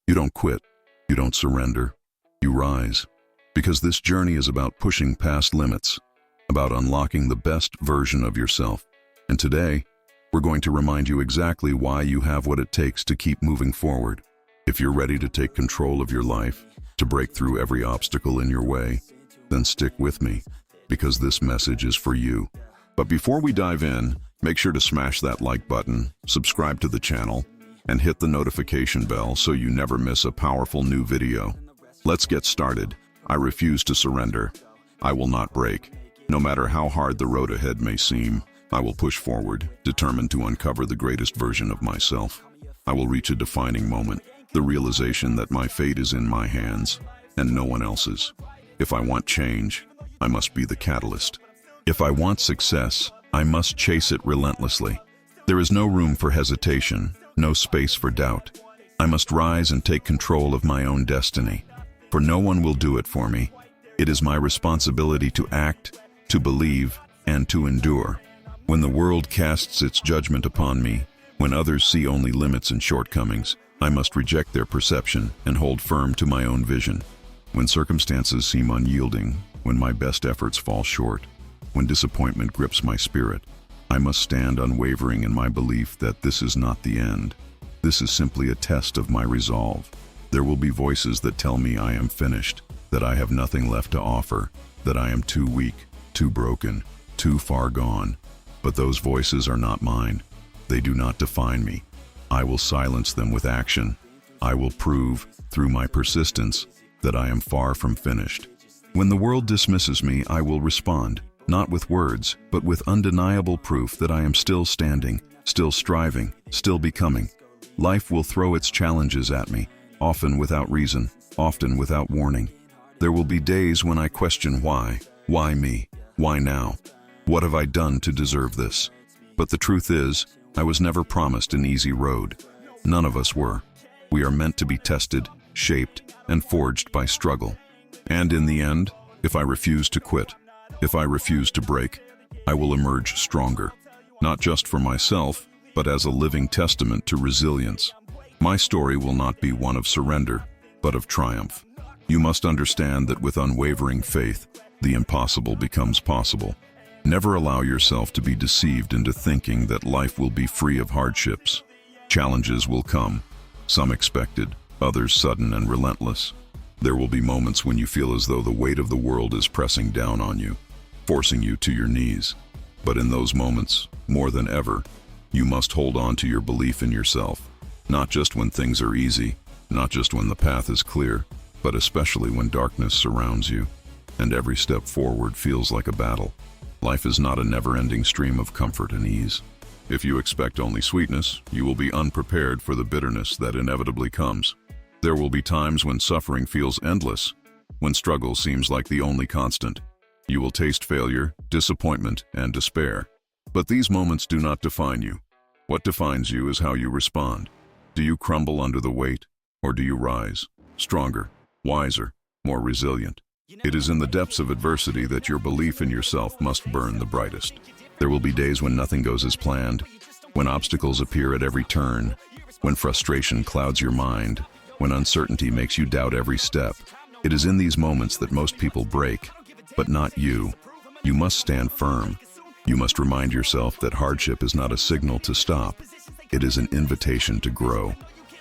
You don't quit. You don't surrender. You rise. Because this journey is about pushing past limits, about unlocking the best version of yourself. And today, we're going to remind you exactly why you have what it takes to keep moving forward. If you're ready to take control of your life, to break through every obstacle in your way, then stick with me, because this message is for you. But before we dive in, make sure to smash that like button, subscribe to the channel, and hit the notification bell so you never miss a powerful new video. Let's get started. I refuse to surrender. I will not break. No matter how hard the road ahead may seem, I will push forward, determined to uncover the greatest version of myself. I will reach a defining moment, the realization that my fate is in my hands and no one else's. If I want change, I must be the catalyst. If I want success, I must chase it relentlessly. There is no room for hesitation, no space for doubt. I must rise and take control of my own destiny, for no one will do it for me. It is my responsibility to act, to believe, and to endure. When the world casts its judgment upon me, when others see only limits and shortcomings, I must reject their perception and hold firm to my own vision. When circumstances seem unyielding, when my best efforts fall short, when disappointment grips my spirit, I must stand unwavering in my belief that this is not the end. This is simply a test of my resolve. There will be voices that tell me I am finished, that I have nothing left to offer, that I am too weak, too broken, too far gone. But those voices are not mine. They do not define me. I will silence them with action. I will prove, through my persistence, that I am far from finished. When the world dismisses me, I will respond, not with words, but with undeniable proof that I am still standing, still striving, still becoming. Life will throw its challenges at me, often without reason, often without warning. There will be days when I question why me, why now? What have I done to deserve this? But the truth is, I was never promised an easy road. None of us were. We are meant to be tested, shaped, and forged by struggle. And in the end, if I refuse to quit, if I refuse to break, I will emerge stronger, not just for myself, but as a living testament to resilience. My story will not be one of surrender, but of triumph. You must understand that with unwavering faith, the impossible becomes possible. Never allow yourself to be deceived into thinking that life will be free of hardships. Challenges will come, some expected, others sudden and relentless. There will be moments when you feel as though the weight of the world is pressing down on you, forcing you to your knees. But in those moments, more than ever, you must hold on to your belief in yourself, not just when things are easy, not just when the path is clear, but especially when darkness surrounds you, and every step forward feels like a battle. Life is not a never-ending stream of comfort and ease. If you expect only sweetness, you will be unprepared for the bitterness that inevitably comes. There will be times when suffering feels endless, when struggle seems like the only constant. You will taste failure, disappointment, and despair. But these moments do not define you. What defines you is how you respond. Do you crumble under the weight, or do you rise, stronger, wiser, more resilient? It is in the depths of adversity that your belief in yourself must burn the brightest. There will be days when nothing goes as planned, when obstacles appear at every turn, when frustration clouds your mind, when uncertainty makes you doubt every step. It is in these moments that most people break, but not you. You must stand firm. You must remind yourself that hardship is not a signal to stop. It is an invitation to grow.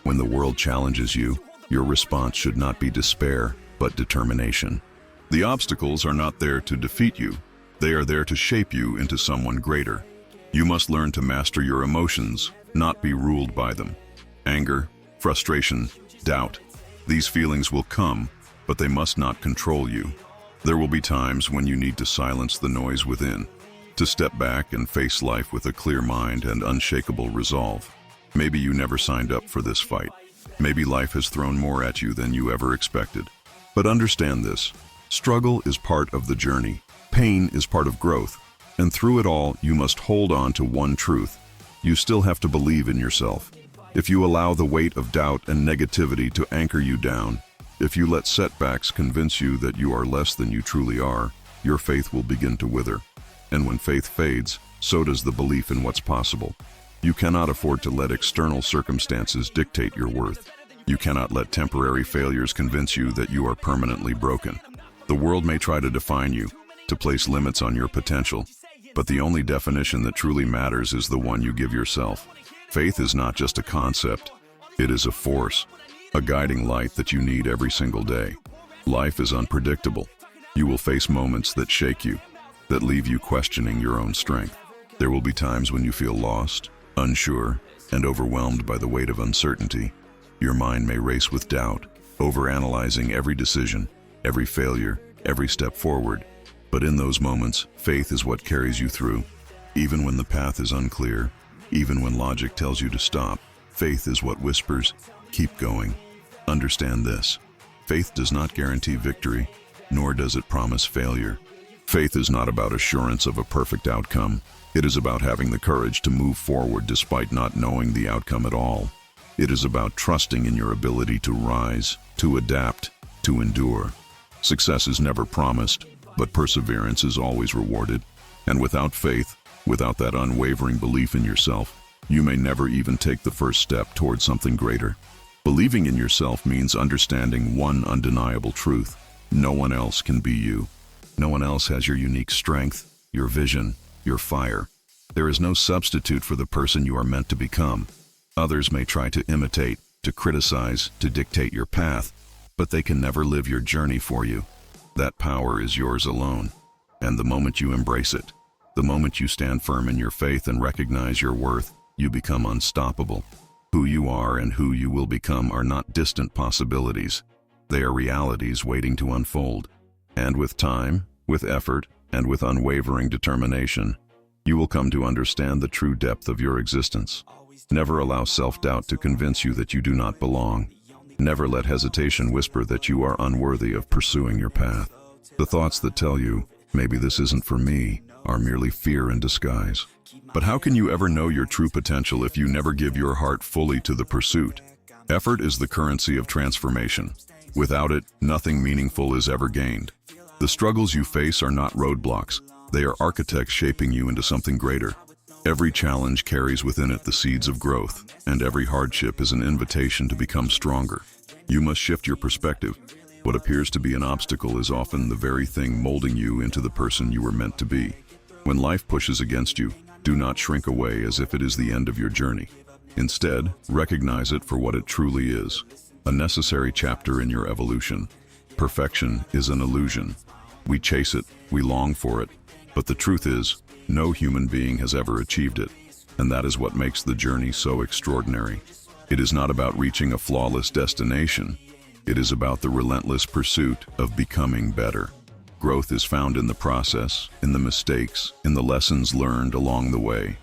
When the world challenges you, your response should not be despair, but determination. The obstacles are not there to defeat you. They are there to shape you into someone greater. You must learn to master your emotions, not be ruled by them. Anger, frustration, doubt. These feelings will come, but they must not control you. There will be times when you need to silence the noise within, to step back and face life with a clear mind and unshakable resolve. Maybe you never signed up for this fight. Maybe life has thrown more at you than you ever expected. But understand this. Struggle is part of the journey. Pain is part of growth. And through it all, you must hold on to one truth. You still have to believe in yourself. If you allow the weight of doubt and negativity to anchor you down, if you let setbacks convince you that you are less than you truly are, your faith will begin to wither. And when faith fades, so does the belief in what's possible. You cannot afford to let external circumstances dictate your worth. You cannot let temporary failures convince you that you are permanently broken. The world may try to define you, to place limits on your potential, but the only definition that truly matters is the one you give yourself. Faith is not just a concept, it is a force, a guiding light that you need every single day. Life is unpredictable. You will face moments that shake you, that leave you questioning your own strength. There will be times when you feel lost, unsure, and overwhelmed by the weight of uncertainty. Your mind may race with doubt, overanalyzing every decision, every failure, every step forward. But in those moments, faith is what carries you through. Even when the path is unclear, even when logic tells you to stop, faith is what whispers, "Keep going." Understand this. Faith does not guarantee victory, nor does it promise failure. Faith is not about assurance of a perfect outcome. It is about having the courage to move forward despite not knowing the outcome at all. It is about trusting in your ability to rise, to adapt, to endure. Success is never promised, but perseverance is always rewarded. And without faith, without that unwavering belief in yourself, you may never even take the first step towards something greater. Believing in yourself means understanding one undeniable truth: no one else can be you. No one else has your unique strength, your vision, your fire. There is no substitute for the person you are meant to become. Others may try to imitate, to criticize, to dictate your path, but they can never live your journey for you. That power is yours alone. And the moment you embrace it, the moment you stand firm in your faith and recognize your worth, you become unstoppable. Who you are and who you will become are not distant possibilities. They are realities waiting to unfold. And with time, with effort, and with unwavering determination, you will come to understand the true depth of your existence. Never allow self-doubt to convince you that you do not belong. Never let hesitation whisper that you are unworthy of pursuing your path. The thoughts that tell you, "Maybe this isn't for me," are merely fear in disguise. But how can you ever know your true potential if you never give your heart fully to the pursuit? Effort is the currency of transformation. Without it, nothing meaningful is ever gained. The struggles you face are not roadblocks. They are architects shaping you into something greater. Every challenge carries within it the seeds of growth, and every hardship is an invitation to become stronger. You must shift your perspective. What appears to be an obstacle is often the very thing molding you into the person you were meant to be. When life pushes against you, do not shrink away as if it is the end of your journey. Instead, recognize it for what it truly is: a necessary chapter in your evolution. Perfection is an illusion. We chase it, we long for it, but the truth is, no human being has ever achieved it, and that is what makes the journey so extraordinary. It is not about reaching a flawless destination. It is about the relentless pursuit of becoming better. Growth is found in the process, in the mistakes, in the lessons learned along the way.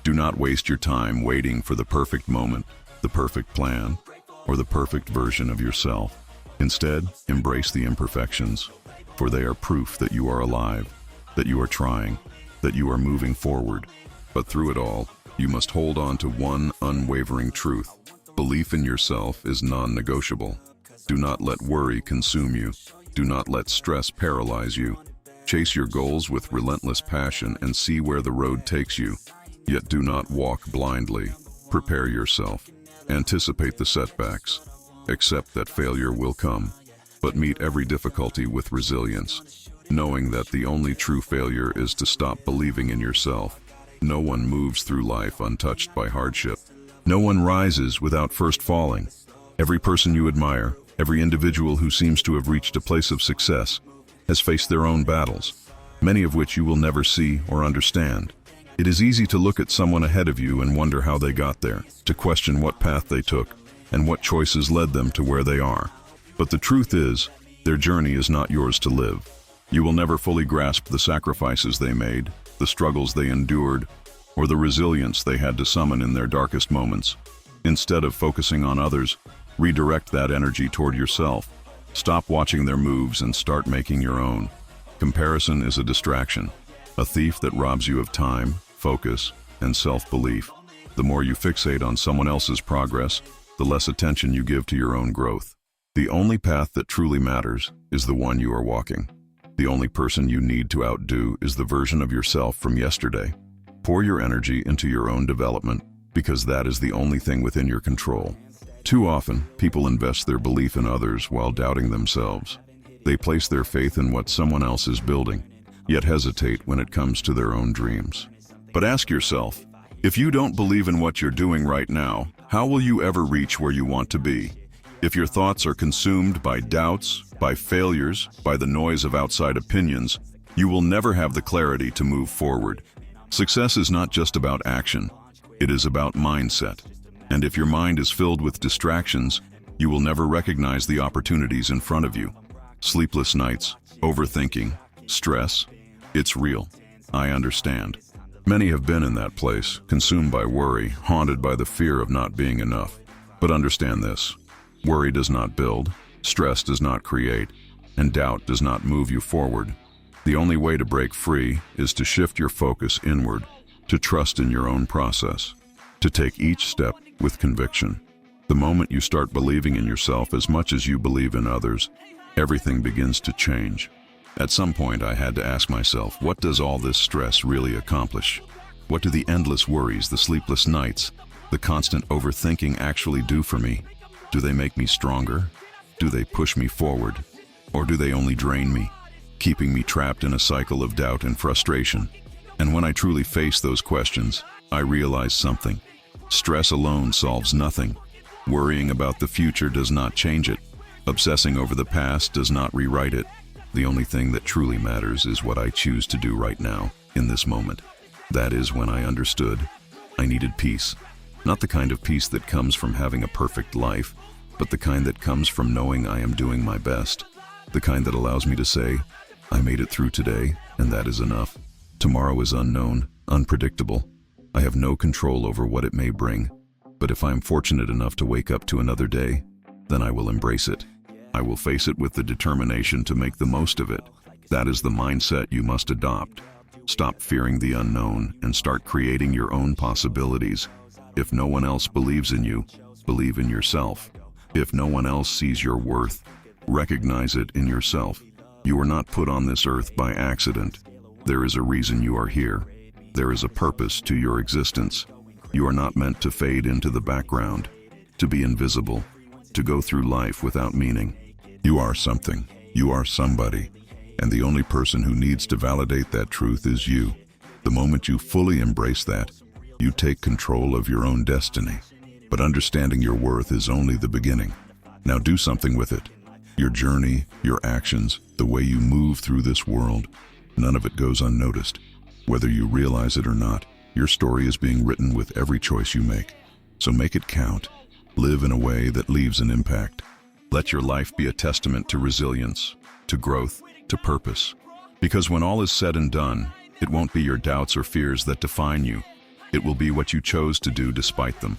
Do not waste your time waiting for the perfect moment, the perfect plan, or the perfect version of yourself. Instead, embrace the imperfections, for they are proof that you are alive, that you are trying, that you are moving forward. But through it all, you must hold on to one unwavering truth: belief in yourself is non-negotiable. Do not let worry consume you. Do not let stress paralyze you. Chase your goals with relentless passion and see where the road takes you. Yet do not walk blindly. Prepare yourself. Anticipate the setbacks. Accept that failure will come, but meet every difficulty with resilience, knowing that the only true failure is to stop believing in yourself. No one moves through life untouched by hardship. No one rises without first falling. Every person you admire, every individual who seems to have reached a place of success, has faced their own battles, many of which you will never see or understand. It is easy to look at someone ahead of you and wonder how they got there, to question what path they took, and what choices led them to where they are. But the truth is, their journey is not yours to live. You will never fully grasp the sacrifices they made, the struggles they endured, or the resilience they had to summon in their darkest moments. Instead of focusing on others, redirect that energy toward yourself. Stop watching their moves and start making your own. Comparison is a distraction, a thief that robs you of time, focus, and self-belief. The more you fixate on someone else's progress, the less attention you give to your own growth. The only path that truly matters is the one you are walking. The only person you need to outdo is the version of yourself from yesterday. Pour your energy into your own development, because that is the only thing within your control. Too often, people invest their belief in others while doubting themselves. They place their faith in what someone else is building, yet hesitate when it comes to their own dreams. But ask yourself, if you don't believe in what you're doing right now, how will you ever reach where you want to be? If your thoughts are consumed by doubts, by failures, by the noise of outside opinions, you will never have the clarity to move forward. Success is not just about action, it is about mindset. And if your mind is filled with distractions, you will never recognize the opportunities in front of you. Sleepless nights, overthinking, stress, it's real. I understand. Many have been in that place, consumed by worry, haunted by the fear of not being enough. But understand this, worry does not build, stress does not create, and doubt does not move you forward. The only way to break free is to shift your focus inward, to trust in your own process, to take each step with conviction. The moment you start believing in yourself as much as you believe in others, everything begins to change. At some point, I had to ask myself, what does all this stress really accomplish? What do the endless worries, the sleepless nights, the constant overthinking actually do for me? Do they make me stronger? Do they push me forward? Or do they only drain me, keeping me trapped in a cycle of doubt and frustration? And when I truly faced those questions, I realized something. Stress alone solves nothing. Worrying about the future does not change it. Obsessing over the past does not rewrite it. The only thing that truly matters is what I choose to do right now, in this moment. That is when I understood I needed peace. Not the kind of peace that comes from having a perfect life, but the kind that comes from knowing I am doing my best. The kind that allows me to say, I made it through today, and that is enough. Tomorrow is unknown, unpredictable. I have no control over what it may bring, but if I am fortunate enough to wake up to another day, then I will embrace it. I will face it with the determination to make the most of it. That is the mindset you must adopt. Stop fearing the unknown and start creating your own possibilities. If no one else believes in you, believe in yourself. If no one else sees your worth, recognize it in yourself. You are not put on this earth by accident. There is a reason you are here. There is a purpose to your existence. You are not meant to fade into the background, to be invisible, to go through life without meaning. You are something. You are somebody. And the only person who needs to validate that truth is you. The moment you fully embrace that, you take control of your own destiny. But understanding your worth is only the beginning. Now do something with it. Your journey, your actions, the way you move through this world, none of it goes unnoticed. Whether you realize it or not, your story is being written with every choice you make. So make it count. Live in a way that leaves an impact. Let your life be a testament to resilience, to growth, to purpose. Because when all is said and done, it won't be your doubts or fears that define you. It will be what you chose to do despite them.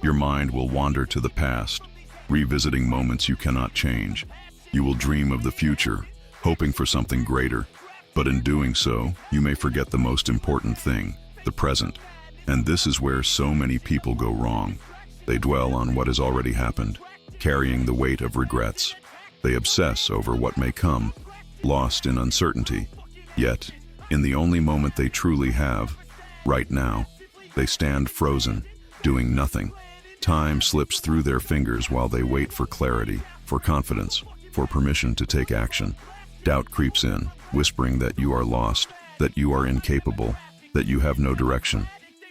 Your mind will wander to the past, revisiting moments you cannot change. You will dream of the future, hoping for something greater. But in doing so, you may forget the most important thing, the present. And this is where so many people go wrong. They dwell on what has already happened, carrying the weight of regrets. They obsess over what may come, lost in uncertainty. Yet, in the only moment they truly have, right now, they stand frozen, doing nothing. Time slips through their fingers while they wait for clarity, for confidence, for permission to take action. Doubt creeps in, whispering that you are lost, that you are incapable, that you have no direction.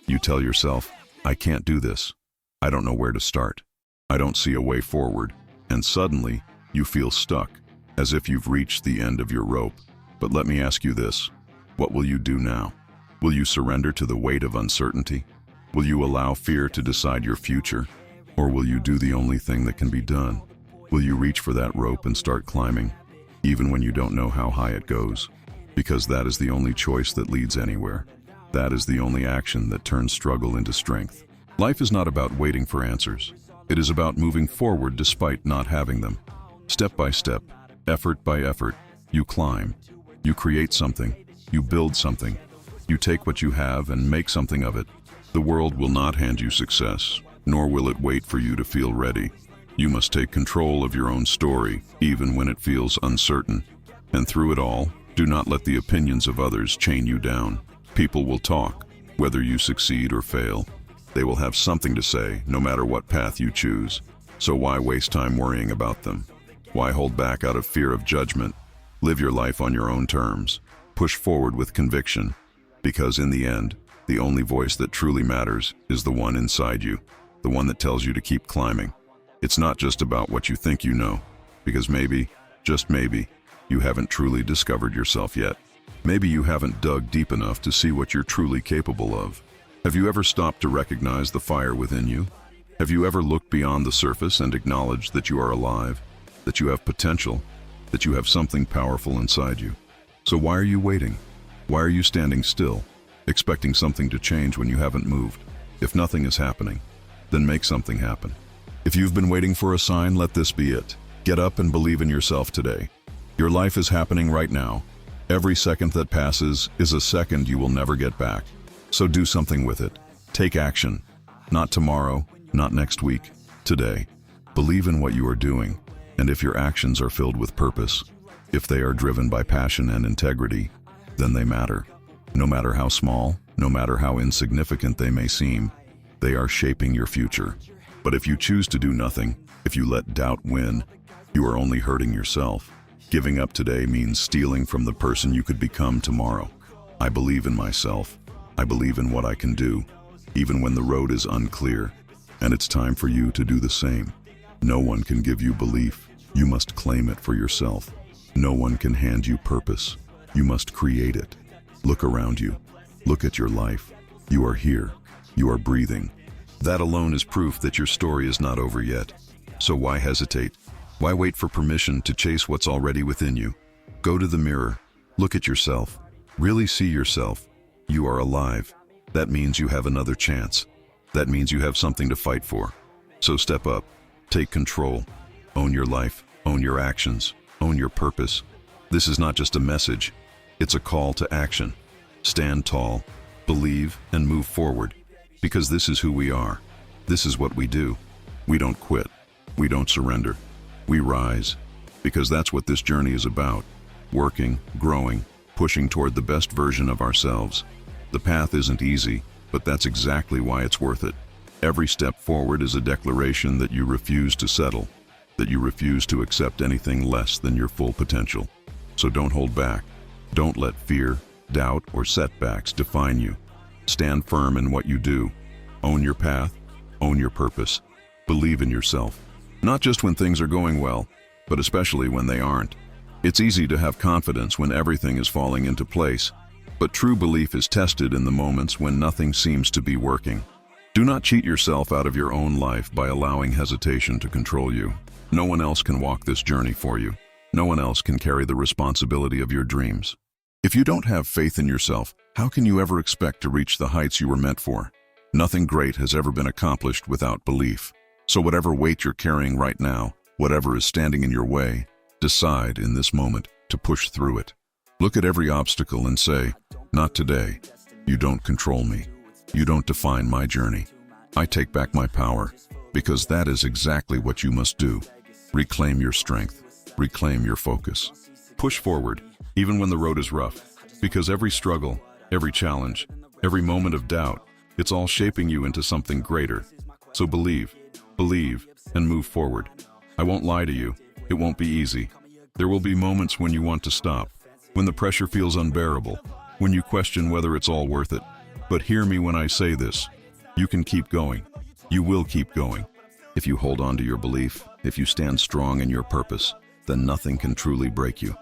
You tell yourself, I can't do this. I don't know where to start. I don't see a way forward. And suddenly, you feel stuck, as if you've reached the end of your rope. But let me ask you this. What will you do now? Will you surrender to the weight of uncertainty? Will you allow fear to decide your future? Or will you do the only thing that can be done? Will you reach for that rope and start climbing, even when you don't know how high it goes? Because that is the only choice that leads anywhere. That is the only action that turns struggle into strength. Life is not about waiting for answers. It is about moving forward despite not having them. Step by step, effort by effort, you climb. You create something. You build something. You take what you have and make something of it. The world will not hand you success, nor will it wait for you to feel ready. You must take control of your own story, even when it feels uncertain. And through it all, do not let the opinions of others chain you down. People will talk, whether you succeed or fail. They will have something to say, no matter what path you choose. So why waste time worrying about them? Why hold back out of fear of judgment? Live your life on your own terms. Push forward with conviction, because in the end, the only voice that truly matters is the one inside you, the one that tells you to keep climbing. It's not just about what you think you know, because maybe, just maybe, you haven't truly discovered yourself yet. Maybe you haven't dug deep enough to see what you're truly capable of. Have you ever stopped to recognize the fire within you? Have you ever looked beyond the surface and acknowledged that you are alive, that you have potential, that you have something powerful inside you? So why are you waiting? Why are you standing still, expecting something to change when you haven't moved? If nothing is happening, then make something happen. If you've been waiting for a sign, let this be it. Get up and believe in yourself today. Your life is happening right now. Every second that passes is a second you will never get back. So do something with it. Take action. Not tomorrow, not next week, today. Believe in what you are doing, and if your actions are filled with purpose, if they are driven by passion and integrity, then they matter. No matter how small, no matter how insignificant they may seem, they are shaping your future. But if you choose to do nothing, if you let doubt win, you are only hurting yourself. Giving up today means stealing from the person you could become tomorrow. I believe in myself. I believe in what I can do, even when the road is unclear, and it's time for you to do the same. No one can give you belief. You must claim it for yourself. No one can hand you purpose. You must create it. Look around you. Look at your life. You are here. You are breathing. That alone is proof that your story is not over yet. So why hesitate? Why wait for permission to chase what's already within you? Go to the mirror. Look at yourself. Really see yourself. You are alive. That means you have another chance. That means you have something to fight for. So step up. Take control. Own your life. Own your actions. Own your purpose. This is not just a message. It's a call to action. Stand tall. Believe and move forward. Because this is who we are. This is what we do. We don't quit. We don't surrender. We rise. Because that's what this journey is about. Working, growing, pushing toward the best version of ourselves. The path isn't easy, but that's exactly why it's worth it. Every step forward is a declaration that you refuse to settle, that you refuse to accept anything less than your full potential. So don't hold back. Don't let fear, doubt, or setbacks define you. Stand firm in what you do. Own your path. Own your purpose. Believe in yourself. Not just when things are going well, but especially when they aren't. It's easy to have confidence when everything is falling into place, but true belief is tested in the moments when nothing seems to be working. Do not cheat yourself out of your own life by allowing hesitation to control you. No one else can walk this journey for you. No one else can carry the responsibility of your dreams. If you don't have faith in yourself, how can you ever expect to reach the heights you were meant for? Nothing great has ever been accomplished without belief. So whatever weight you're carrying right now, whatever is standing in your way, decide in this moment to push through it. Look at every obstacle and say, "Not today. You don't control me. You don't define my journey. I take back my power," because that is exactly what you must do. Reclaim your strength. Reclaim your focus. Push forward, even when the road is rough, because every struggle, every challenge, every moment of doubt, it's all shaping you into something greater. So believe, and move forward. I won't lie to you. It won't be easy. There will be moments when you want to stop, when the pressure feels unbearable, when you question whether it's all worth it. But hear me when I say this. You can keep going. You will keep going. If you hold on to your belief, if you stand strong in your purpose, then nothing can truly break you.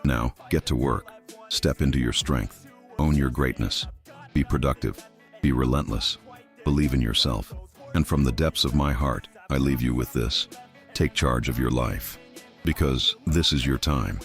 Now, get to work. Step into your strength. Own your greatness. Be productive. Be relentless. Believe in yourself. And from the depths of my heart, I leave you with this. Take charge of your life. Because this is your time.